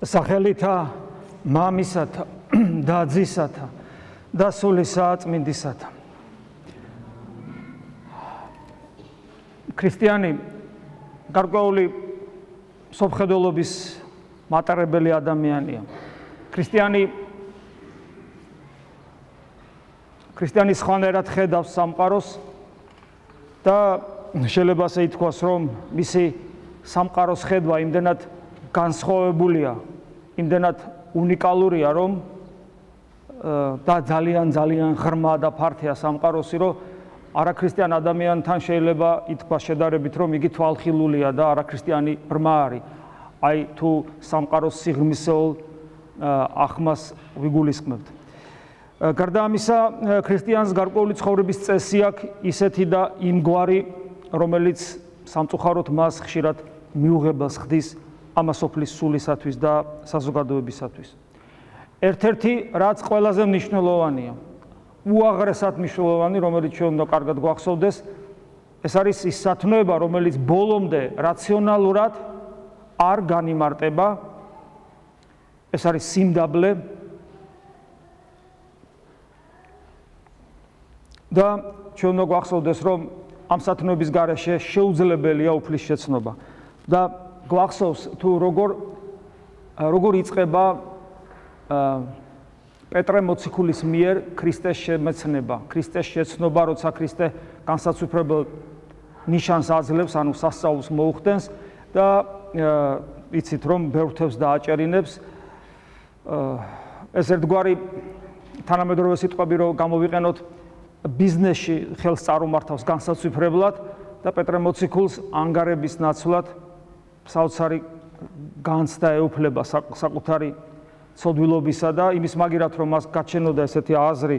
სახელითა მამისათა და ძისათა და სულისა წმინდისათა. ქრისტიანი გარკვეული სოფხედელობის მატარებელი ადამიანია. ქრისტიანი სხვანაირად ხედავს სამყაროს და შეიძლება ასე ითქვას, რომ მისი სამყაროს ხედვა იმდენად განსხვავებულია, იმდენად უნიკალურია, რომ და ძალიან ღრმა და ფართია სამყაროსი, რომ არაქრისტიან ადამიანთან შეიძლება ითქვას შედარებით, რომ იგი თვალხილულია და არაქრისტიანი ბრმა არის. აი თუ სამყაროს სიღრმისეულ ახმას ვიგულისხმებთ. გარდა ამისა, ქრისტიანს გარკვეული ცხოვრების წესი აქვს, ისეთი და იმგვარი, რომელიც სამწუხაროდ მას ხშირად მიუღებელს ხდის ამასოფლის სულისათვის და საზოგადოებისათვის. ერთ-ერთი, რაც ყველაზე მნიშვნელოვანია, უაღრესად მნიშვნელოვანი, რომელიც ჩვენ უნდა კარგად გვახსოვდეს, ეს არის ის სათნოება, რომელიც ბოლომდე რაციონალურად არ განიმარტება, ეს არის სიმდაბლე და ჩვენ უნდა გვახსოვდეს, რომ ამ სათნოების გარეშე შეუძლებელია უფლის შეცნობა და გვახსოვს თუ როგორ იწყება პეტრე მოციქულის მიერ ქრისტეს შემეცნება, ქრისტეს შეცნობა, როცა ქრისტე განსაცვიფრებელ ნიშანს აძლევს, ანუ სასწაულს მოუხდენს და იცით რომ ბევრთებს დააჭერინებს. ეს ერთგვარი თანამედროვე სიტყვები რომ გამოვიყენოთ, ბიზნესში ხელს წარუმართავს განსაცვიფრებლად და პეტრე მოციქულს ანგარების ნაცვლად საოცარი განცდა ეუფლება საკუთარი ცოდვილობისა და იმის მაგირად, რომ მას გაჩენოდა ესეთი აზრი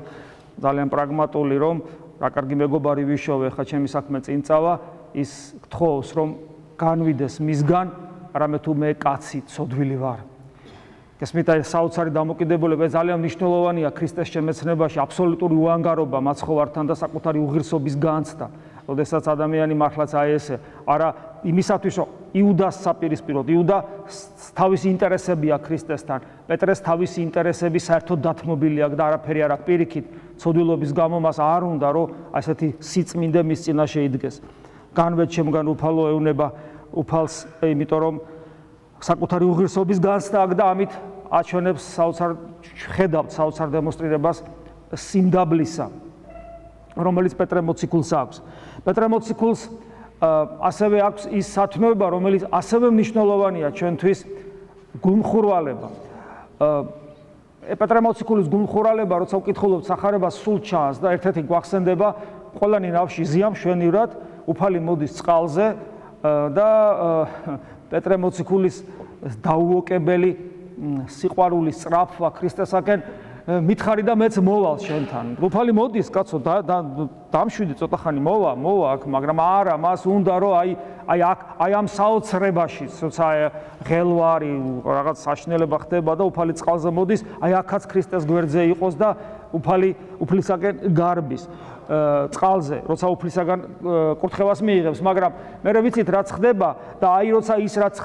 ძალიან პრაგმატული, რომ რა კარგი მეგობარი ვიშოვე, ხა ჩემი საქმე წინ წავა, ის გთხოვს, რომ განვიდეს მისგან, არამედ თუ მე კაცი ცოდვილი ვარ. გესმით, აი საოცარი დამოკიდებულება ძალიან მნიშვნელოვანია ქრისტეს შემეცნებაში, აბსოლუტური უანგარობა მაცხოვართან და საკუთარი უღირსობის განცდა. როდესაც ადამიანი მართლაც აი ესე, არა იმისათვის, რომ იუდას საპირისპიროდ, იუდა თავისი ინტერესები აქვს ქრისტესთან, პეტრეს თავისი ინტერესები საერთოდ დათმობილი აქვს და არაფერი არ აქვს პირიქით, ცოდვილობის გამო მას არ უნდა, რომ ასეთი სიწმინდე მის წინაშე იდგეს. განვეთ ჩემგან უფალო ეუნება უფალს, იმიტომ რომ საკუთარი უღირსობის განცდა აქვს და ამით აჩვენებს ხედავთ საოცარ დემონსტრირებას სიმდაბლისა, რომელიც პეტრე მოციქულს აქვს. პეტრე მოციქულს ასევე აქვს ის სათნოება, რომელიც ასევე მნიშვნელოვანია ჩვენთვის, გულმხურვალება. პეტრე მოციქულის გულმხურვალება, როცა ვკითხულობთ სახარებას, სულ ჩანს და ერთ-ერთი გვახსენდება, ყველანი ნავში ზია მშვენივრად, უფალი მოდის წყალზე და პეტრე მოციქულის დაუოკებელი სიყვარულის სწრაფვა ქრისტესაკენ მითხარი და მეც მოვალ შენთან. უფალი მოდის, კაცო, დამშვიდი ცოტა ხანი მოვა აქ, მაგრამ არა, მას უნდა რომ აი ამ საოცრებაში, როცა ღელვარი რაღაც საშინელება ხდება და უფალი წყალზე მოდის, აი აქაც ქრისტეს გვერდზე იყოს და უფლისაკენ გარბის. წყალზე, როცა უფლისაგან კურთხევას მიიღებს, მაგრამ მე ვიცით რაც ხდება და აი როცა ის რაც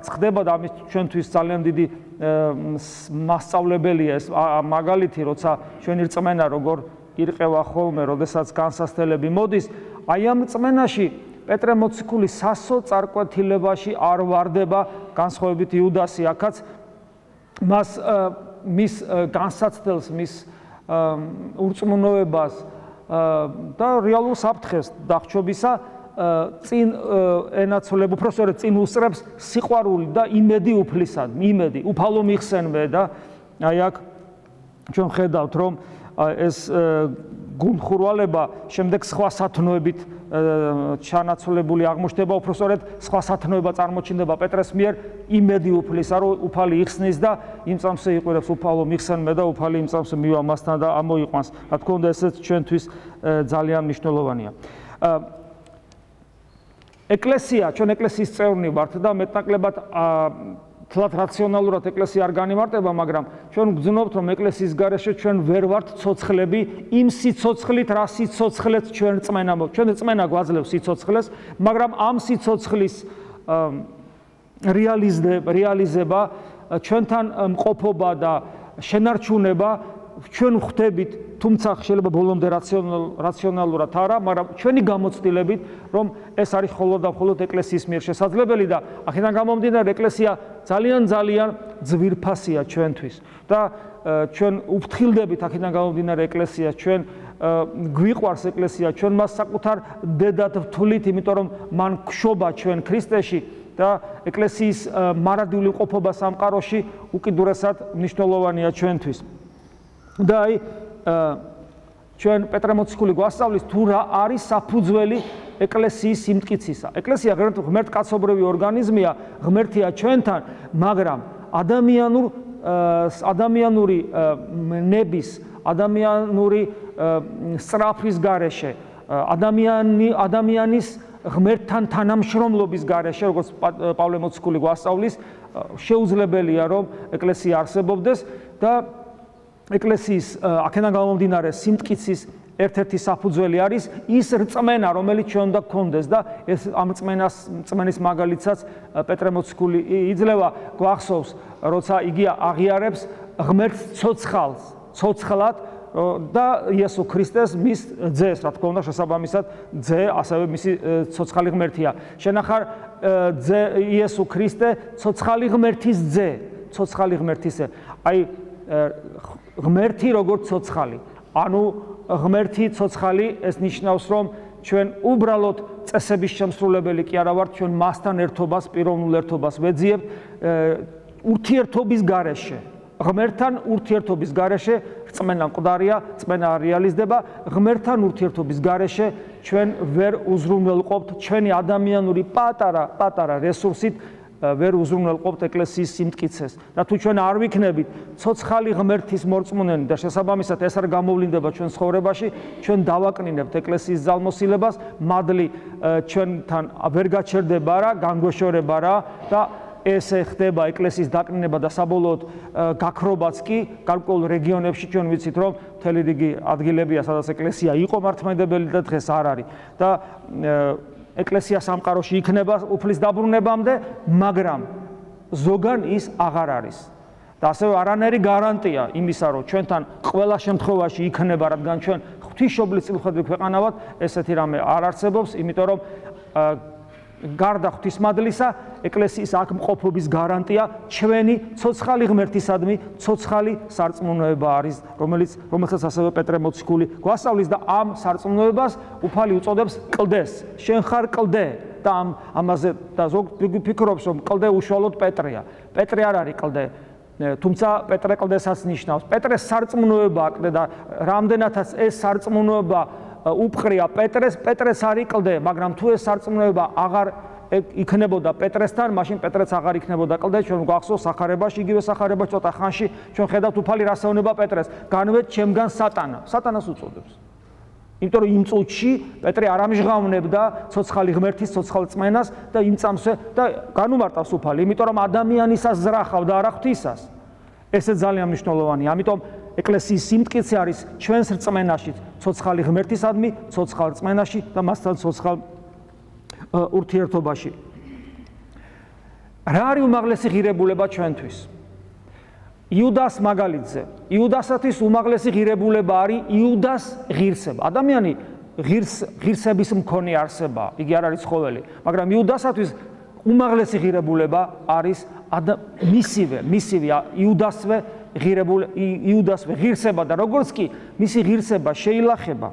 ხდება და ამის ჩვენთვის ძალიან დიდი მასწავლებელია ეს მაგალითი, როცა ჩვენი რწმენა როგორ ირყევა ხოლმე, როდესაც განსასწრებელი მოდის, აი ამ რწმენაში პეტრე მოციქული სასო წარკვეთილებაში არ ვარდება, განსხვავებით იუდასი, აქაც მას მის განსაცდელს, მის ურწმუნოებას და რეალურ საფრთხეს დახრჩობისა წინ ენაცვლებ, უბრალოდ წინ უსწრებს სიყვარული და იმედი უფლისად, იმედი, უფალო მიხსენვე და აი აქ ჩვენ ხედავთ, რომ ეს გულმხურვალება შემდეგ სხვა სათნოებით ჩანაცვლებული აღმოჩნდება, უბრალოდ სხვა სათნოება წარმოჩნდება პეტრეს მიერ იმედი უფლისა, რომ უფალი იხსნის და იმ წამსე იყურებს უფალო მიხსენვე და უფალი იმ წამსე მივა მასთან და ამოიყვანს. რა თქმა უნდა, ესეც ჩვენთვის ძალიან მნიშვნელოვანია. ეკლესია, ჩვენ ეკლესიის წევრნი ვართ და მეტნაკლებად თლად რაციონალურად ეკლესია არ განიმარტება, მაგრამ ჩვენ ვგრძნობთ, რომ ეკლესიის გარეშე ჩვენ ვერ ვართ ცოცხლები იმ სიცოცხლით, რა სიცოცხლეც ჩვენ რწმენა გვაძლევს სიცოცხლეს, მაგრამ ამ სიცოცხლის რეალიზება ჩვენთან მყოფობა და შენარჩუნება ჩვენ ხვდებით, თუმცა შეიძლება ბოლომდე რაციონალურად არა, მაგრამ ჩვენი გამოცდილებით, რომ ეს არის მხოლოდ და მხოლოდ ეკლესიის მიერ შესაძლებელი და აქედან გამომდინარე ეკლესია ძალიან ძვირფასია ჩვენთვის და ჩვენ უფრთხილდებით აქედან გამომდინარე ეკლესიას, ჩვენ გვიყვარს ეკლესია, ჩვენ მას საკუთარ დედად ვთვლით, იმიტომ რომ მან გშობა ჩვენ ქრისტეში და ეკლესიის მარადიული ყოფობა სამყაროში უკიდურესად მნიშვნელოვანია ჩვენთვის. და აი ჩვენ პეტრე მოციქული გვასწავლის თუ რა არის საფუძველი ეკლესიის სიმტკიცისა. ეკლესია ღმერთკაცობრივი ორგანიზმია, ღმერთია ჩვენთან, მაგრამ ადამიანური ნების, ადამიანური სწრაფვის გარეშე, ადამიანის ღმერთთან თანამშრომლობის გარეშე, როგორც პავლე მოციქული გვასწავლის, შეუძლებელია რომ ეკლესია არსებობდეს და ეკლესიის აქედან გამომდინარე სიმტკიცის ერთ-ერთი საფუძველი არის ის რწმენა, რომელიც ჩვენ უნდა გქონდეს და ეს ამ რწმენის მაგალითსაც პეტრე მოციქული იძლევა, გვახსოვს, როცა იგი აღიარებს ღმერთს ცოცხლად და იესო ქრისტეს მის ძეს, რა თქმა უნდა, შესაბამისად ძე ასევე მისი ცოცხალი ღმერთია. შენახარ ძე იესო ქრისტე ცოცხალი ღმერთის ძე, ცოცხალი ღმერთისე. აი ღმერთი როგორც ცოცხალი. ანუ ღმერთი ცოცხალი ეს ნიშნავს, რომ ჩვენ უბრალოდ წესების შემსრულებელი კი არა ვართ, ჩვენ მასთან ერთობას, პიროვნულ ერთობას ვეძიებთ ურთიერთობის გარეშე. ღმერთთან ურთიერთობის გარეშე რწმენა მკვდარია, რწმენა რეალიზდება, ღმერთთან ურთიერთობის გარეშე ჩვენ ვერ უზრუნველყოფთ ჩვენი ადამიანური პატარა რესურსით ვერ უზრუნველყოფთ ეკლესიის სიმტკიცეს და თუ ჩვენ არ ვიქნებით ცოცხალი ღმერთის მორწმუნენი და შესაბამისად ეს არ გამოვლინდება ჩვენ ცხოვრებაში, ჩვენ დავაკნინებთ ეკლესიის ძალმოსილებას, მადლი ჩვენთან ვერ გაჩერდება რა, განგვეშორება რა და ესე ხდება ეკლესიის დაკნინება და საბოლოოდ გაქრობაც კი გარკვეულ რეგიონებში ჩვენ ვიცით რომ მთელი რიგი ადგილებია სადაც ეკლესია იყო მართლმადიდებელი და დღეს არ არის და ეკლესია სამყაროში იქნება უფლის დაბრუნებამდე, მაგრამ ზოგან ის აღარ არის. და ასევე არანაირი გარანტია იმისა, რომ ჩვენთან ყველა შემთხვევაში იქნება, რადგან ჩვენ ღვთისმშობლის წილხვედრი ქვეყანა ვართ, ესეთი რამე არ არსებობს, იმიტომ რომ გარდა ღვთისმადლისა, ეკლესიის აქ მყოფობის გარანტია ჩვენი ცოცხალი ღმერთისადმი ცოცხალი სარწმუნოება არის, რომელსაც ასევე პეტრე მოციქული გვასწავლის და ამ სარწმუნოებას უფალი უწოდებს კლდეს. შენ ხარ კლდე და ამაზე და ზოგ ფიქრობს, რომ კლდე უშუალოდ პეტრეა. პეტრე არ არის კლდე. თუმცა პეტრე კლდესაც ნიშნავს. პეტრეს სარწმუნოება აკლდა და რამდენადაც ეს სარწმუნოება უპყრია პეტრეს არის კლდე, მაგრამ თუ ეს სარწმუნოება აღარ იქნებოდა პეტრესთან, მაშინ პეტრეც აღარ იქნებოდა კლდე. ჩვენ გვახსოვს სახარებაში, იგივე სახარებაში ცოტა ხანში ჩვენ ხედავთ უფალი რას ეუბნება პეტრეს. განვეთ ჩემგან სატანას უწოდებს. იმიტომ რომ იმ წუთში პეტრე არ ამჟღავნებდა ცოცხალი ღმერთის ცოცხალ წმენას და იმ წამსვე და განუმარტავს უფალი, იმიტომ რომ ადამიანისას ზრახავდა არა ღვთისას. ესე ძალიან მნიშვნელოვანია. ამიტომ ეკლესიის სიმტკიცე არის ჩვენს რწმენაში, ცოცხალი ღმერთისადმი, ცოცხალ რწმენაში და მასთან ცოცხალ ურთიერთობაში. რა არის უმაღლესი ღირებულება ჩვენთვის? იუდას მაგალითზე. იუდასათვის უმაღლესი ღირებულება არის იუდას ღირსება. ადამიანი ღირსების მქონე არსებაა, იგი არ არის ცხოველი, მაგრამ იუდასათვის უმაღლესი ღირებულება არის მისივე იუდასვე ღირსება და როგორც კი მისი ღირსება შეილახება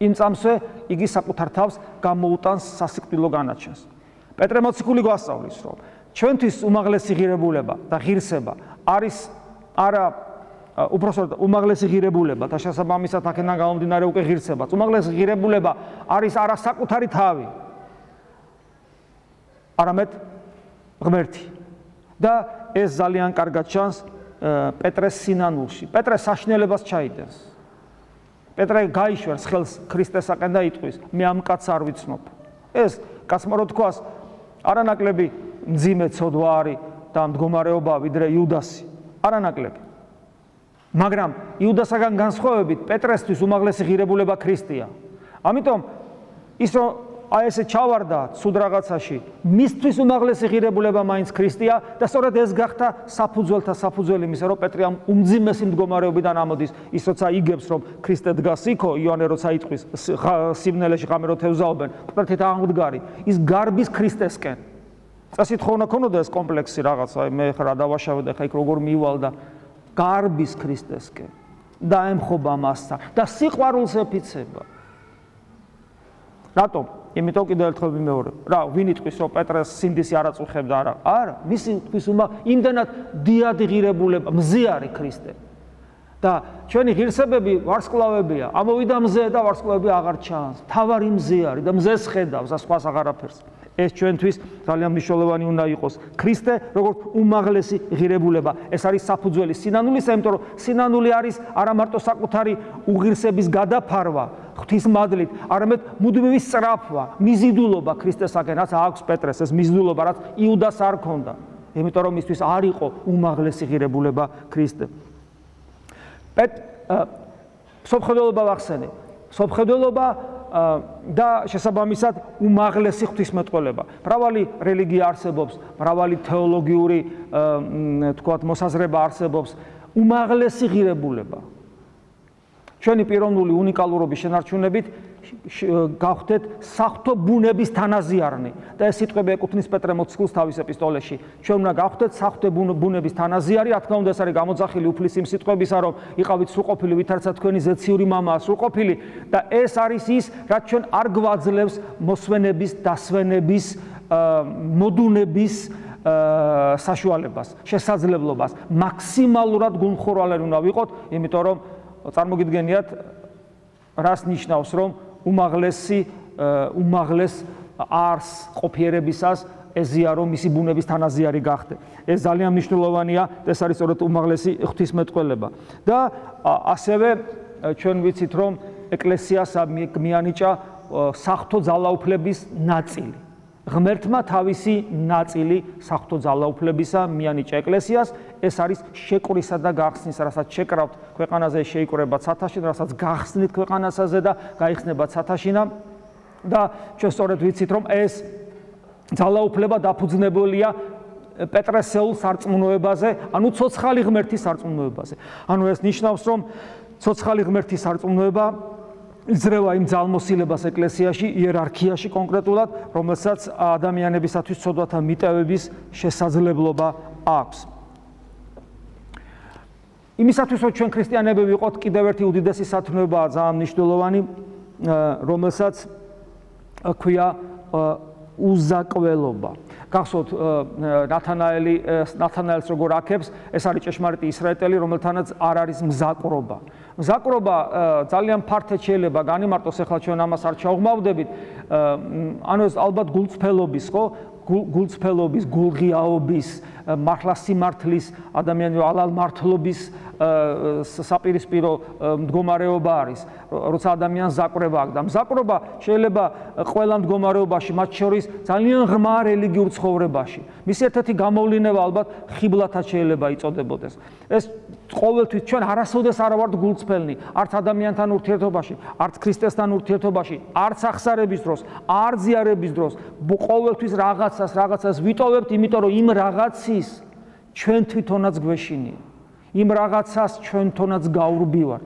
იმ წამსვე იგი საკუთარ თავს გამოუტანს სასიკვდილო განაჩენს. პეტრე მოციქული გვასწავლის, რომ ჩვენთვის უმაღლესი ღირებულება და ღირსება არის არა უпросто უმაღლესი ღირებულება და შესაბამისად აქედან გამომდინარე უკვე ღირსებაც. უმაღლესი ღირებულება არის არა საკუთარი თავი, არამედ ღმერთი. და ეს ძალიან კარგად ჩანს პეტრეს სინანულში. პეტრე საშინელებას ჩაიდენს. პეტრე გაიშვერს ხელს ქრისტესაკენ და იტყვის, მე ამ კაცს არ ვიცნობ. ეს კაცმა რო თქვას, არანაკლები მძიმე ცოდვა არის და მდგომარეობა ვიდრე იუდასი. არანაკლები. მაგრამ იუდასაგან განსხვავებით პეტრესთვის უმაღლესი ღირებულება ქრისტეა. ამიტომ ის რომ აი ესე ჩავარდა ცუდ რაღაცაში, მისთვის უმაღლესი ღირებულება მაინც ქრისტეა და სწორედ ეს გახდა საფუძველთა საფუძველი იმისა, რომ პეტრე ამ უმძიმესი მდგომარეობიდან ამოდის, ის როცა იგებს, რომ ქრისტე დგას იქო, იოანე როცა იტყვის სიბნელეში ღამე რო თევზაობენ, მკვეთრით აღმდგარი, ის გარბის ქრისტესკენ. წასით ხო უნდა ქონოდა ეს კომპლექსი რაღაცა, მე ხა დავაშავე და ხა იქ როგორ მივალ და გარბის ქრისტესკენ. დაემხობა მასთან და სიყვარულს ეფიცება. რატომ? იმიტომ კიდევ ერთხელ ვიმეორებ. რა, ვინ იტყვის, რომ პეტრეს სინდისი არ აწუხებდა, არა, მისი თვის იმდენად დიადი ღირებულება, მზე არის ქრისტე. და ჩვენი ღირსებები ვარსკვლავებია. ამოვიდა მზე და ვარსკვლავები აღარ ჩანს. თავარი მზე არის და მზეს ხედავს და სხვას აღარაფერს. ეს ჩვენთვის ძალიან მნიშვნელოვანი უნდა იყოს. ქრისტე როგორც უმაღლესი ღირებულება. ეს არის საფუძველი სინანულისა, იმიტომ რომ სინანული არის არა მარტო საკუთარი უღირსების გადაფარვა ღვთისმადლით, არამედ მუდმივი სწრაფვა, მიზიდულობა ქრისტესაკენ, რაც აქვს პეტრეს, ეს მიზიდულობა, რაც იუდას არ ქონდა. იმიტომ რომ მისთვის არ იყო უმაღლესი ღირებულება ქრისტე. სოფხედელობა ვახსენე. სოფხედელობა და შესაბამისად უმაღლესი ღვთისმეტყველება. მრავალი რელიგია არსებობს, მრავალი თეოლოგიური თქვათ მოსაზრება არსებობს, უმაღლესი ღირებულება. ჩვენი პიროვნული უნიკალურობის შენარჩუნებით გავხდეთ საღვთო ბუნების თანაზიარნი და ეს სიტყვები ეკუთვნის პეტრე მოციქულს თავის ეპისტოლეში. ჩვენ უნდა გავხდეთ საღვთო ბუნების თანაზიარი, რა თქმა უნდა ეს არის გამოძახილი უფლის იმ სიტყვებისა, რომ იყავით სრულყოფილი, ვითარცა თქვენი ზეციური მამაა სრულყოფილი და ეს არის ის, რაც ჩვენ არ გვაძლევს მოსვენების, დასვენების, მოდუნების საშუალებას, შესაძლებლობას, მაქსიმალურად გულმხურვალელი უნდა ვიყოთ, იმიტომ რომ წარმოგიდგენიათ, რას ნიშნავს, რომ უმაღლეს არს ყოფიერებისას ეზია, რომ მისი ბუნების თანაზიარი გახდე. ეს ძალიან მნიშვნელოვანია, ეს არის სწორედ უმაღლესი ღვთისმეტყველება. და ასევე ჩვენ ვიცით, რომ ეკლესიას მიანიჭა საღვთო ძალაუფლების ნაწილი. ღმერთმა თავისი ნაწილი საღვთო ძალაუფლებისა მიანიჭა ეკლესიას, ეს არის შეკვრისა და გახსნის, რასაც შეკრავთ ქვეყანაზე შეიკვრება ცათაშინა, რასაც გახსნით ქვეყანასაზე და გაიხსნება ცათაშინა და ჩვენ სწორედ ვიცით, რომ ეს ძალაუფლება დაფუძნებულია პეტრესეულ სარწმუნოებაზე, ანუ ცოცხალი ღმერთის სარწმუნოებაზე. ანუ ეს ნიშნავს, რომ ცოცხალი ღმერთის სარწმუნოება იძლევა იმ ძალმოსილებას ეკლესიაში, იერარქიაში კონკრეტულად, რომელსაც ადამიანებისათვის ცოდვათა მიტევების შესაძლებლობა აქვს. იმისათვის, რომ ჩვენ ქრისტიანები ვიყოთ, კიდევ ერთი უდიდესი სათნოებაა ძალიან მნიშვნელოვანი, რომელსაც ქვია უზაკველობა. გახსოვთ ნათანაელს როგორ აქებს, ეს არის ჭეშმარიტი ისრაელელი, რომელთანაც არ არის მზაკვრობა. მზაკვრობა ძალიან ფართედ შეიძლება განიმარტოს, ახლა ჩვენ ამას არ ჩავღმავდებით, ანუ ეს ალბათ გულწრფელობის, ხო? გულწრფელობის, გულღიაობის, მართლასიმართლის, ადამიანის ალალმართლობის საპირისპირო მდგომარეობა არის, როცა ადამიანს ზაკვრება აქვს და მზაკვრობა შეიძლება ყველა მდგომარეობაში, მათ შორის ძალიან ღრმა რელიგიურ ცხოვრებაში. მისი ერთ-ერთი გამოვლენა ალბათ ხიბლათაც შეიძლება იწოდებოდეს. ეს ყოველთვის ჩვენ არასოდეს არ ვართ გულწრფელნი, არც ადამიანთან ურთიერთობაში, არც ქრისტესთან ურთიერთობაში, არც ახსარების დროს, არც ზიარების დროს, ყოველთვის რაღაცას ვიტოვებთ, იმიტომ რომ იმ რაღაცის ჩვენ თვითონაც გვეშინია. იმ რაღაცას ჩვენ თვითონაც გაურბივართ.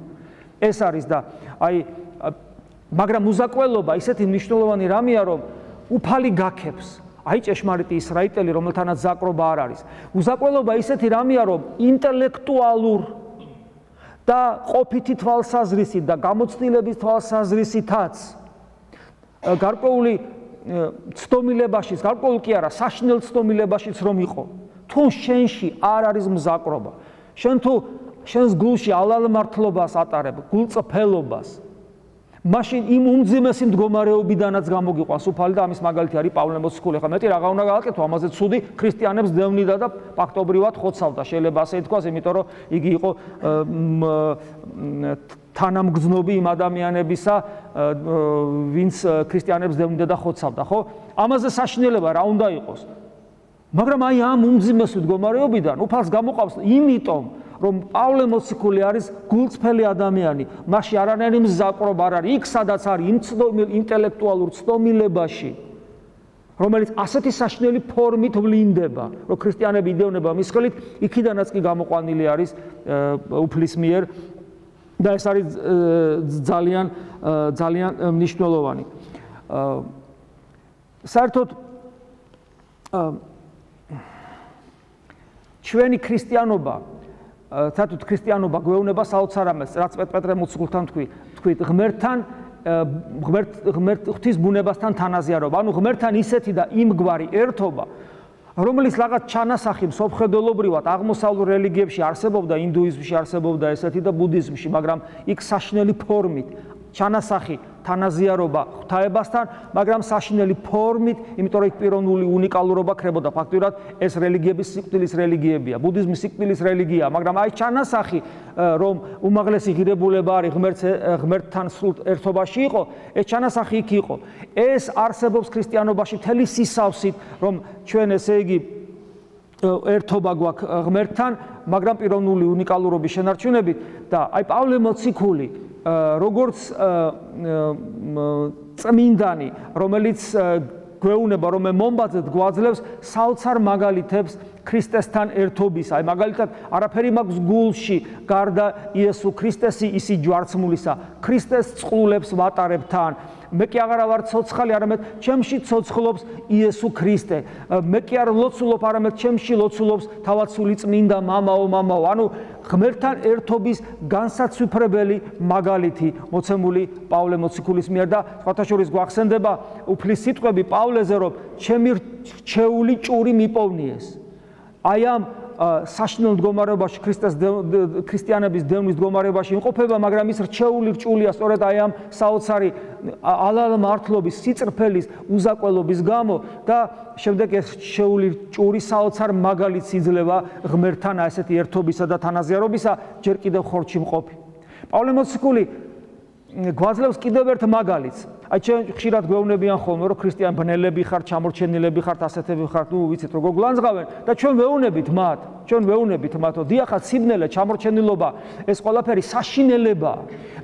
ეს არის და მაგრამ უზაკველობა ისეთი მნიშვნელოვანი რამეა, რომ უფალი გაქებს. აი ჭეშმარიტი ისრაელელი, რომელთანაც ზაკვრობა არ არის. უზაკველობა ისეთი რამეა, რომ ინტელექტუალურ და ყოფითი თვალსაზრისით და გამოცდილების თვალსაზრისითაც გარკვეული ცდომილებაშიც, გარკვეულ კი არა, საშინელ ცდომილებაშიც რომ იყო. თუ შენში არ არის მზაკვრობა, შენ თუ შენს გულში ალალმართლობას ატარებ, გულწრფელობას, მაშინ იმ უმძიმესი მდგომარეობიდანაც გამოგიყვანს უფალი და ამის მაგალითი არის პავლე მოციქული. ხა მეტი რაღა უნდა გააკეთო, ამაზე ცუდი ქრისტიანებს დევნიდა და ფაქტობრივად ხოცავდა, შეიძლება ასე ითქვას, იმიტომ რომ იგი იყო თანამგზნობი იმ ადამიანებისა, ვინც ქრისტიანებს დევნიდა და ხოცავდა, ხო? ამაზე საშინელება რა უნდა იყოს? მაგრამ აი ამ უმძიმესი მდგომარეობიდან უფალს გამოყავს, იმიტომ რომ პავლე მოციქული არის გულწრფელი ადამიანი, მასში არანაირი მზაკრობა არ არის, იქ სადაც არის იმ ინტელექტუალურ ცდომილებაში, რომელიც ასეთი საშინელი ფორმით ვლინდება, რომ ქრისტიანები იდეონება მის ხელით, იქიდანაც კი გამოყვანილი არის უფლის მიერ და ეს არის ძალიან მნიშვნელოვანი. საერთოდ ჩვენი ქრისტიანობა, საერთოდ ქრისტიანობა გვეუბნება საოცარ ამას, რაც პეტრე მოციქულთან თქვით, ღმერთთან ღვთის ბუნებასთან თანაზიარობა, ანუ ღმერთთან ისეთი და იმგვარი ერთობა, რომელიც რაღაც ჩანასახი მსოფლმხედველობრივად აღმოსავლურ რელიგიებში არსებობდა, ინდუიზმში არსებობდა ესეთი და ბუდიზმში, მაგრამ იქ საშინელი ფორმით ჩანასახი თანაზიარობა ღვთაებასთან, მაგრამ საშინელი ფორმით, იმიტომ რომ იქ პიროვნული უნიკალურობა ხრებოდა. ფაქტურად ეს რელიგიების სიკვდილის რელიგიებია, ბუდიზმის სიკვდილის რელიგიაა, მაგრამ აი ჩანასახი, რომ უმაღლესი ღირებულება არის ღმერთთან სრულ ერთობაში იყო, ეს ჩანასახი იქ იყო. ეს არსებობს ქრისტიანობაში მთელი სისავსით, რომ ჩვენ ესე იგი ერთობა გვაქვს ღმერთთან, მაგრამ პიროვნული უნიკალურობის შენარჩუნებით და აი პავლე მოციქული როგორც წმინდანი, რომელიც გვეუბნება, რომ მომბაძედ გვაძლევს საოცარ მაგალითებს ქრისტესთან ერთობის. აი მაგალითად, არაფერი მაქვს გულში, გარდა იესო ქრისტესი ისი ჯვარცმულისა. ქრისტეს წყლულებს ვატარებ თან. მე კი აღარა ვარ ცოცხალი, არამედ ჩემში ცოცხლობს იესო ქრისტე. მე კი არ ლოცულობ, არამედ ჩემში ლოცულობს თავად სული წმინდა მამაო. ანუ ღმერთთან ერთობის განსაცვიფრებელი მაგალითი მოცემული პავლე მოციქულის მიერ და სხვათა შორის გვახსენდება უფლის სიტყვები პავლეზე, რომ ჩემი რჩეული ჭური მიპოვნიეს. აი ამ საშინელ მდგომარეობაში ქრისტიანების დევნის მდგომარეობაში იმყოფება, მაგრამ ის რჩეული რჭულია სწორედ აი ამ საოცარი ალალმართლობის, სიწრფელის, უზაკველობის გამო და შემდეგ ეს რჩეული ჭური საოცარ მაგალითს იძლევა ღმერთთან ასეთი ერთობისა და თანაზიარობისა, ჯერ კიდევ ხორცში მყოფი. პავლე მოციქული გვაძლევს კიდევ ერთ მაგალითს. აი ჩვენ ხშირად გვეუბნებიან ხოლმე, რომ ქრისტიან ბნელები ხართ, ჩამორჩენილები ხართ, ასეთები ხართ, ვიცით როგორ გლანძღავენ და ჩვენ ვეუბნებით მათ, რომ დიახაც სიბნელე, ჩამორჩენილობა, ეს ყველაფერი საშინელებაა.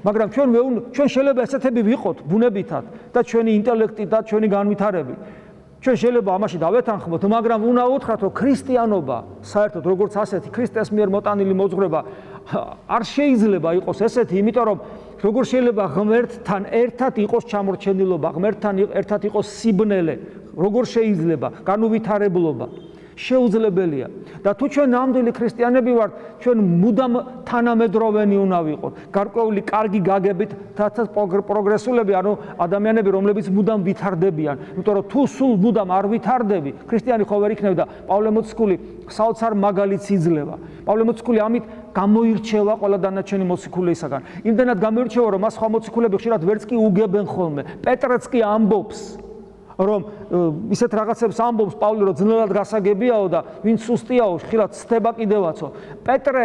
მაგრამ ჩვენ შეიძლება ესეთები ვიყოთ ბუნებითად და ჩვენი ინტელექტით და ჩვენი განვითარებით. ჩვენ შეიძლება ამაში დავეთანხმოთ, მაგრამ უნდა უთხრათ, რომ ქრისტიანობა საერთოდ როგორც ასეთი ქრისტეს მიერ მოტანილი მოძღვრება არ შეიძლება იყოს ესეთი, იმიტომ რომ როგორ შეიძლება ღმერთთან ერთად იყოს ჩამორჩენილობა, ღმერთთან ერთად იყოს სიბნელე, როგორ შეიძლება განუვითარებლობა, შეუძლებელია. და თუ ჩვენ ნამდვილი ქრისტიანები ვართ, ჩვენ მუდამ თანამედროვენი უნდა ვიყოთ, გარკვეული კარგი გაგებით და პროგრესულები, ანუ ადამიანები, რომლებიც მუდამ ვითარდებიან. იმიტომ რომ თუ სულ მუდამ არ ვითარდები, ქრისტიანი ხო ვერ იქნები და პავლე მოციქული საოცარ მაგალითს იძლევა. პავლე მოციქული ამით გამოირჩევა ყველა დანარჩენი მოციქულისაგან. იმდენად გამოირჩევა, რომ მას სხვა მოციქულები ხშირად ვერც კი უგებენ ხოლმე. პეტრეც კი ამბობს, რომ ისეთ რაღაცებს ამბობს პავლე, რომ ძნელად გასაგებიაო და ვინც სუსტიაო, ხშირად ცდება კიდევაცო. პეტრე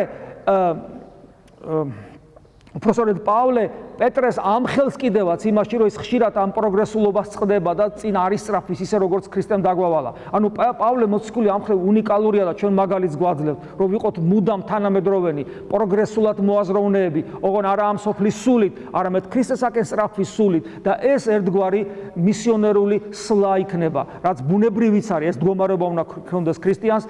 უბრალოდ პავლე პეტრეს ამხელს კიდევაც იმაში, რომ ის ხშირად ამ პროგრესულობას წყდება და წინ არის სწრაფვის, ისე როგორც ქრისტემ დაგვავალა. ანუ პავლე მოციქული ამხელ უნიკალურია და ჩვენ მაგალითს გვაძლევთ, რომ ვიყოთ მუდამ თანამედროვენი, პროგრესულად მოაზროვნეები, ოღონ არა ამ სოფლის სულით, არამედ ქრისტესაკენ სწრაფვის სულით და ეს ერთგვარი მისიონერული სლა იქნება, რაც ბუნებრივიც არის, ეს მდგომარეობა უნდა ჰქონდეს ქრისტიანს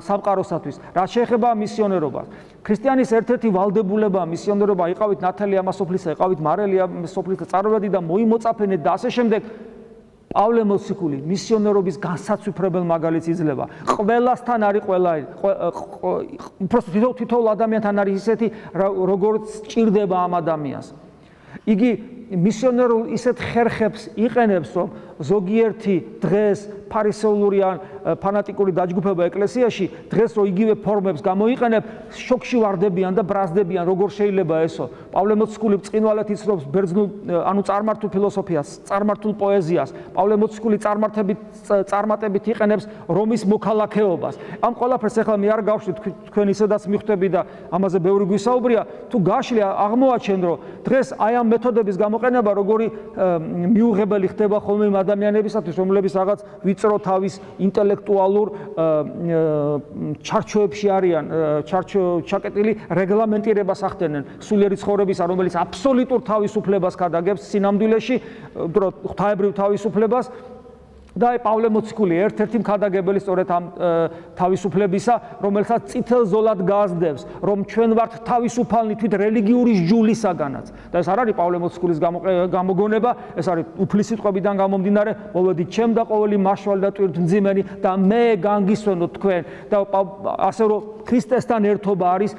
სამყაროსათვის. რაც შეეხება მისიონერობას, ქრისტიანის ერთ-ერთი ვალდებულება მისიონერობა იყავით ნათალია მასოფლისა, იყავით მარელია სოფლის წარვედი და მოიმოწაფენეთ და ასე შემდეგ. პავლე მოციქული მისიონერობის განსაცვიფრებელ მაგალითს იძლევა. ყველასთან არის უბრალოდ თითოეულ ადამიანთან არის ისეთი, როგორც ჭირდება ამ ადამიანს. იგი მისიონერულ ისეთ ხერხებს იყენებს, რომ ზოგიერთი დღეს ფარისეულური ან ფანატიკური დაჯგუფება ეკლესიაში დღეს რო იგივე ფორმებს გამოიყენებ, შოკში ვარდებიან და ბრაზდებიან, როგორ შეიძლება ესო. პავლე მოციქული ბრწყინვალედ იცნობს ბერძნულ, ანუ წარმართულ ფილოსოფიას, წარმართულ პოეზიას. პავლე მოციქული წარმატებით იყენებს რომის მოქალაქეობას. ამ ყველაფერს ახლა მე არ გავშვით, თქვენ ისედაც მიხვდები და ამაზე ბევრი გვისაუბრია. თუ გაშლი აღმოაჩენ, რომ დღეს აი ამ მეთოდების გამო გამოყენება როგორი მიუღებელი ხდება ხოლმე იმ ადამიანებისათვის, რომლებიც რაღაც ვიწრო თავის ინტელექტუალურ ჩარჩოებში არიან, ჩაკეტილი რეგლამენტირებას ახდენენ სულიერი ცხოვრებისა, რომელიც აბსოლუტურ თავისუფლებას გადაგებს სინამდვილეში, ღვთაებრივ თავისუფლებას. და პავლე მოციქული ერთ-ერთი მქადაგებელი სწორედ ამ თავისუფლებისა, რომელსაც წითელ ზოლად გასდევს, რომ ჩვენ ვართ თავისუფალნი თვით რელიგიური სჯულისაგანაც. და ეს არ არის პავლე მოციქულის გამოგონება, ეს არის უფლის სიტყვებიდან გამომდინარე, მოვედით ჩემ და ყოველი მარშვალი და ტვირთმძიმენი და მე განგისვენოთ თქვენ და ასე რომ ქრისტესთან ერთობა არის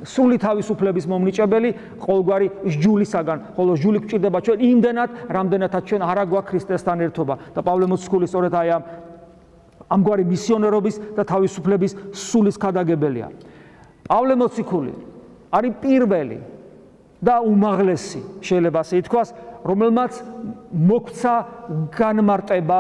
სრული თავისუფლების მომნიჭებელი ყოველგვარი სჯულისაგან, ხოლო სჯული გვჭირდება ჩვენ იმდენად, რამდენადაც ჩვენ არ აგვაქვს ქრისტესთან ერთობა. და პავლე მოციქული სწორედ აი ამგვარი მისიონერობის და თავისუფლების სულის ქადაგებელია. პავლე მოციქული არის პირველი და უმაღლესი, შეიძლება ასე ითქვას, რომელმაც მოგვცა განმარტება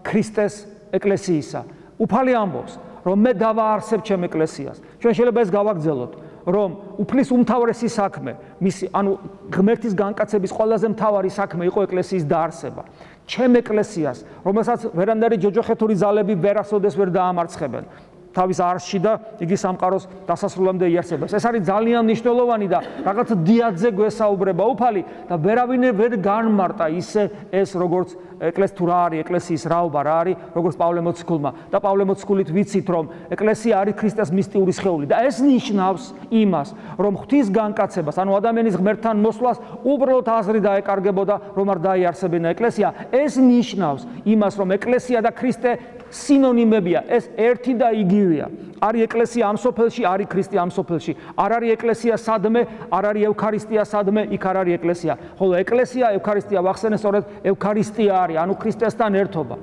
ქრისტეს ეკლესიისა. უფალი ამბობს, რომ მე დავაარსებ ჩემ ეკლესიას. ჩვენ შეიძლება ეს გავაგრძელოთ. რომ უფლის უმთავრესი საქმე, მისი ანუ ღმერთის განკაცების ყველაზე მთავარი საქმე იყო ეკლესიის დაარსება. ჩემ ეკლესიას, რომელსაც ვერანაირი ჯოჯოხეთური ძალები ვერასოდეს ვერ დაამარცხებენ თავის არსში და იგი სამყაროს დასასრულამდე იარსებას. ეს არის ძალიან მნიშვნელოვანი და რაღაც დიაძე გვესაუბრება უფალი და ვერავინ ვერ განმარტა ისე ეს როგორც ეკლესია თუ რა არის, ეკლესიის რაობა რა არის, როგორც პავლე მოციქულმა. და პავლე მოციქულით ვიცით, რომ ეკლესია არის ქრისტეს მისტიური სხეული და ეს ნიშნავს იმას, რომ ღვთის განკაცებას, ანუ ადამიანის ღმერთთან მოსვლას უბრალოდ აზრი დაეკარგებოდა, რომ არ დაიარსებინა ეკლესია. ეს ნიშნავს იმას, რომ ეკლესია და ქრისტე სინონიმებია, ეს ერთი და იგივეა. არის ეკლესია ამ სოფელში, არის ქრისტე ამ სოფელში. არ არის ეკლესია სადმე, არ არის ევქარისტია სადმე, იქ არ არის ეკლესია. ხოლო ეკლესია, ევქარისტია ვახსენე, სწორედ ევქარისტია არის, ანუ ქრისტესთან ერთობა.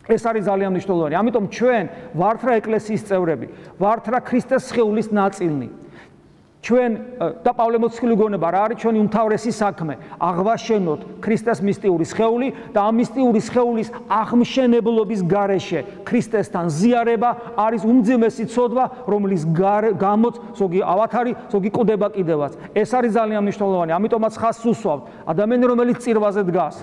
ეს არის ძალიან მნიშვნელოვანი. ამიტომ ჩვენ ვართ რა ეკლესიის წევრები, ვართ რა ქრისტეს სხეულის ნაწილნი. ჩვენ და პავლე მოციქული გონება რა არის ჩვენი უმთავრესი საქმე აღვაშენოთ ქრისტეს მისტიური სხეული და ამ მისტიური სხეულის აღმშენებლობის გარეშე ქრისტესთან ზიარება არის უმძიმესი ცოდვა, რომლის გამოც ზოგი ავათარი, ზოგი კვდება კიდევაც. ეს არის ძალიან მნიშვნელოვანი. ამიტომაც ხაზს უსვამთ ადამიანი, რომელიც წირვაზე დგას,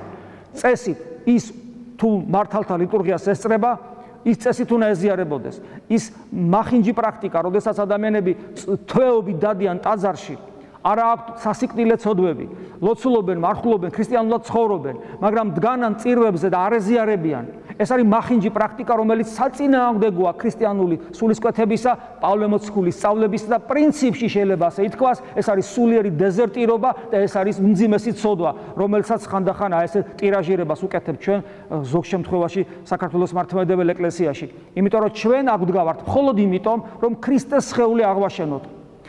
წესით ის თუ მართალთა ლიტურგიას ესწრება, ის წესით უნდა ეზიარებოდეს. ის მახინჯი პრაქტიკა, როდესაც ადამიანები თვეობით დადიან ტაძარში, არა აქვთ სასიკვდილე ცოდვები, ლოცულობენ, მარხულობენ, ქრისტიანულად ცხოვრობენ, მაგრამ დგანან წირვებზე და არ ეზიარებიან. ეს არის მახინჯი პრაქტიკა, რომელიც საწინააღმდეგოა ქრისტიანული სულისკვეთებისა, პავლე მოციქულის სწავლებისა და პრინციპში შეიძლება ასე ითქვას, ეს არის სულიერი დეზერტირობა და ეს არის უმძიმესი ცოდვა, რომელსაც ხანდახან ესე ტირაჟირებას უკეთებ ჩვენ ზოგ შემთხვევაში საქართველოს მართლმადიდებელ ეკლესიაში. იმიტომ რომ ჩვენ აქ ვდგავართ მხოლოდ იმიტომ, რომ ქრისტეს სხეული აღვაშენოთ.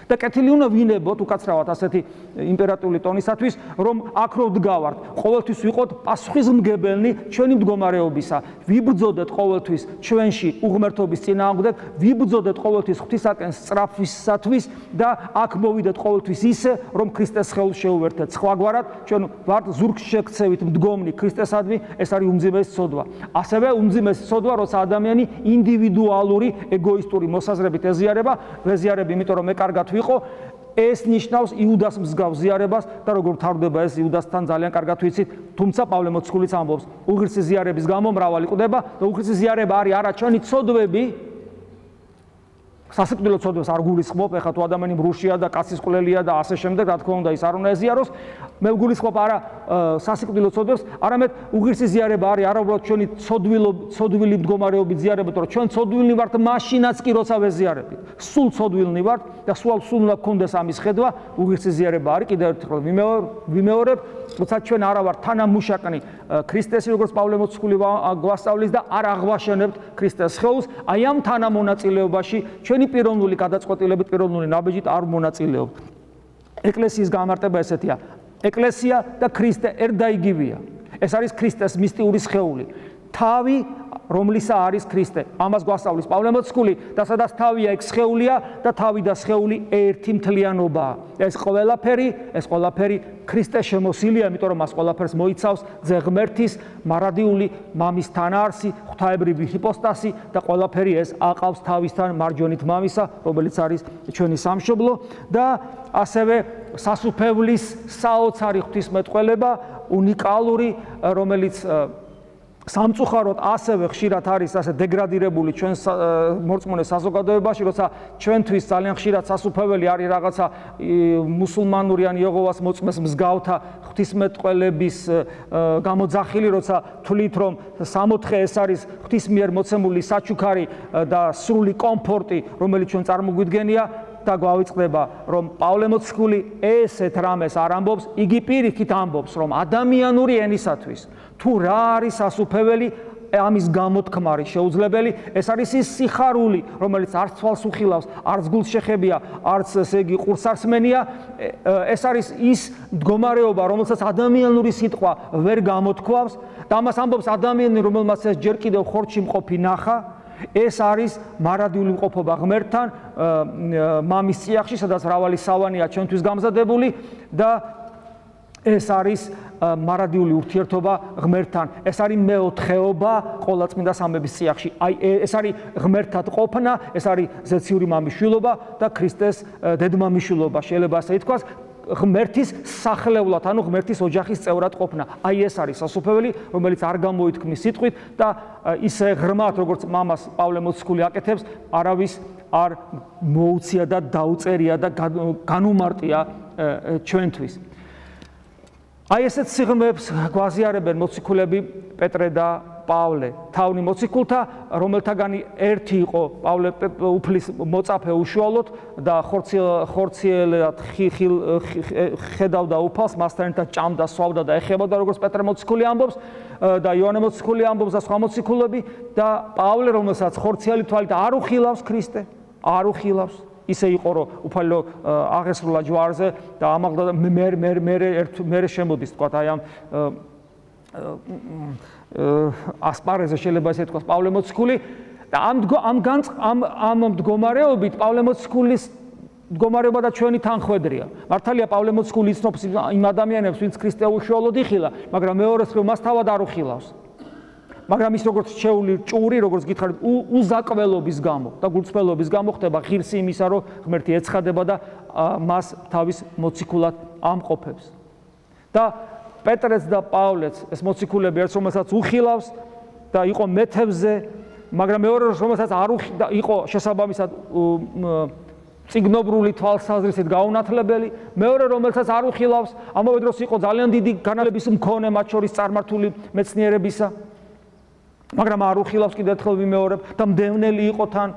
და კეთილი უნდა ვინებოთ უკაცრავად ასეთი იმპერატიული ტონისათვის, რომ აქ რო ვდგავართ, ყოველთვის ვიყოთ პასუხისმგებელნი ჩვენი მდგომარეობისა. ვიბრძოდეთ ყოველთვის ჩვენში უღმერთობის წინააღმდეგ, ვიბრძოდეთ ყოველთვის ღვთისაკენ სწრაფვისათვის და აქ მოვიდეთ ყოველთვის ისე, რომ ქრისტეს სხეულს შეუერთეთ. სხვაგვარად, ჩვენ ვართ ზურგშექცევით მდგომნი ქრისტესადმი, ეს არის უმძიმესი ცოდვა. ასევე უმძიმესი ცოდვა, როცა ადამიანი ინდივიდუალური, ეგოისტური მოსაზრებით ეზიარება, ვეზიარებ, იმიტომ რომ მე კარგად ვიყო, ეს ნიშნავს იუდას მსგავს ზიარებას და როგორ თავდება ეს იუდასთან ძალიან კარგად ვიცით, თუმცა პავლე მოციქულიც ამბობს, უღირსი ზიარების გამო მრავალი კვდება და უღირსი ზიარება არის არა ჩვენი ცოდვები, სასიკვდილო ცოდვას არ გულისხმობ, ეხლა თუ ადამიანი მრუშია და კაცის ყლელია და ასე შემდეგ, რა თქმა უნდა, ის არ უნდა ეზიაროს, მე ვგულისხმობ არა სასიკვდილო ცოდვას, არამედ უღირსი ზიარება არის არა უბრალოდ ჩვენი ცოდვილი მდგომარეობის ზიარება, თორემ ჩვენ ცოდვილნი ვართ მაშინაც კი როცა ვეზიარებით. სულ ცოდვილნი ვართ და სულ უნდა გქონდეს ამის ხედვა, უღირსი ზიარება არის კიდევ ერთხელ ვიმეორებ, როცა ჩვენ არა ვართ თანამუშაკნი ქრისტესი, როგორც პავლე მოციქული გვასწავლის და არ აღვაშენებთ ქრისტეს სხეულს, აი ამ თანამონაწილეობაში ჩვენი პიროვნული გადაწყვეტილებით, პიროვნული ნაბიჯით არ მონაწილეობთ. ეკლესიის გამარტება ესეთია. ეკლესია და ქრისტე ერთ და იგივეა. ეს არის ქრისტეს მისტიური სხეული. თავი, რომლისა არის ქრისტე. ამას გვასწავლის პავლე მოციქული და სადაც თავია, იქ სხეულია და თავი და სხეული ერთი მთლიანობაა. ეს ყველაფერი ქრისტეს შემოსილია, იმიტომ რომ მას ყველაფერს მოიცავს ძე ღმერთის მარადიული მამის თანაარსი, ღვთაებრივი ჰიპოსტასი და ყველაფერი ეს აყავს თავისთან მარჯვენით მამისა, რომელიც არის ჩვენი სამშობლო და ასევე სასუფევლის საოცარი ღვთისმეტყველება, უნიკალური, რომელიც სამწუხაროდ ასევე ხშირად არის ასე დეგრადირებული ჩვენ მორწმუნე საზოგადოებაში, როცა ჩვენთვის ძალიან ხშირად სასუფეველი არის რაღაცა მუსულმანური ან იეჰოვას მოწმეს მსგავთა ღვთისმეტყველების გამოძახილი, როცა თვლით რომ 64 ეს არის ღვთის მიერ მოცემული საჩუქარი და სრული კომფორტი, რომელიც ჩვენ წარმოგვიდგენია და გვავიწყდება რომ პავლე მოციქული ესეთ რამეს არ ამბობს, იგი პირიქით ამბობს რომ ადამიანური ენისათვის თუ რა არის სასუფეველი, ამის გამოთქმა არის შეუძლებელი, ეს არის ის სიხარული, რომელიც არც თვალს უხილავს, არც გულს შეხებია, არც ესე იგი ყურს არ სმენია, ეს არის ის მდგომარეობა, რომელსაც ადამიანური სიტყვა ვერ გამოთქვავს და ამას ამბობს ადამიანი, რომელმაც ეს ჯერ კიდევ ხორცში მყოფი ნახა, ეს არის მარადიული მყოფობა ღმერთთან, მამის წიაღში, სადაც მრავალი სავანია ჩვენთვის გამზადებული და ეს არის მარადიული ურთიერთობა ღმერთთან. ეს არის მეოთხეობა ყოლა წმინდა სამების წიაღში. აი ეს არის ღმერთთან ყოფნა, ეს არის ზეციური მამის შვილობა და ქრისტეს დედმამიშვილობა. შეიძლება ასე ითქვას, ღმერთის სახლეულად, ანუ ღმერთის ოჯახის წევრად ყოფნა. აი ეს არის სასუფეველი, რომელიც არ გამოითქმის სიტყვით და ისე ღრმად, როგორც მამას პავლე მოციქული აკეთებს, არავის არ მოუწია და დაუწერია და განუმარტია ჩვენთვის. აი ესეთ სიღრმეებს გვაზიარებენ მოციქულები პეტრე და პავლე. თავნი მოციქულთა, რომელთაგან ერთი იყო პავლე უფლის მოწაფე უშუალოდ და ხორციელად ხედავდა უფალს, მასთან ერთად ჭამდა, სვავდა და ეხებოდა, როგორც პეტრე მოციქული ამბობს და იოანე მოციქული ამბობს და სხვა მოციქულები და პავლე, რომელსაც ხორციელი თვალით არ უხილავს ქრისტე, არ უხილავს. ისე იყო რომ უფალო აღესრულა ჯვარზე და ამაღლა და მე შემოდის თქვა აი ამ ასპარეზზე შეიძლება ესე თქვა პავლე მოციქული და ამ მდგომარეობით პავლე მოციქულის მდგომარეობა და ჩვენი თანხვედრია. მართალია პავლე მოციქული იცნობს იმ ადამიანებს, ვინც ქრისტე უშუალოდ იხილა, მაგრამ მეორეს მხრივ მას თავად არ უხილავს. მაგრამ ის როგორც შეეული ჭური, როგორც გითხარით, უზაკველობის გამო და გულწრფელობის გამო ხდება ღირსი იმისა, რომ ღმერთი ეცხადება და მას თავის მოციქულად ამყოფებს. და პეტრეც და პავლეც, ეს მოციქულები ერთს რომელსაც უხილავს და იყო მეთევზე, მაგრამ მეორე რომელსაც არ იყო შესაბამისად წიგნობრული თვალსაზრისით გაუნათლებელი, მეორე რომელსაც არ უხილავს, ამავე დროს იყო ძალიან დიდი განალების მქონე, მათ შორის წარმართული მეცნიერებისა. მაგრამ არ უხილავს კიდევ ერთხელ ვიმეორებ და მდევნელი იყო თან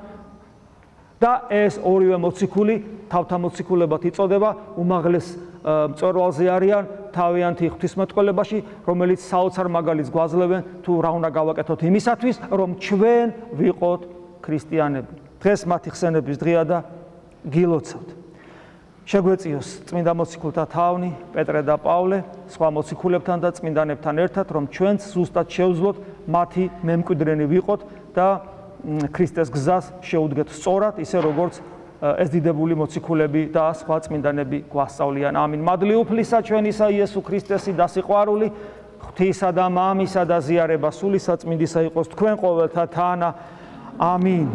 და ეს ორივე მოციქული თავთა მოციქულებად იწოდება, უმაღლეს მწვერვალზე არიან თავიანთი ღვთისმეტყველებაში, რომელიც საოცარ მაგალითს გვაძლევენ თუ რა უნდა გავაკეთოთ იმისათვის, რომ ჩვენ ვიყოთ ქრისტიანები. დღეს მათი ხსენების დღეა და გილოცავთ. შეგვეციოს წმინდა მოციქულთა თავნი, პეტრე და პავლე, სხვა მოციქულებთან და წმინდანებთან ერთად, რომ ჩვენც ზუსტად შევძლოთ მათი მემკვიდრენი ვიყოთ და ქრისტეს გზას შეუდგეთ სწორად, ისე როგორც ეს დიდებული მოციქულები და სხვა წმინდანები გვასწავლიან. ამინ. მადლი უფლისა ჩვენისა იესო ქრისტესი და სიყვარული, ღვთისა და მამისა და ზიარება სული საწმინდისა იყოს თქვენ ყოველთა თანა. ამინ.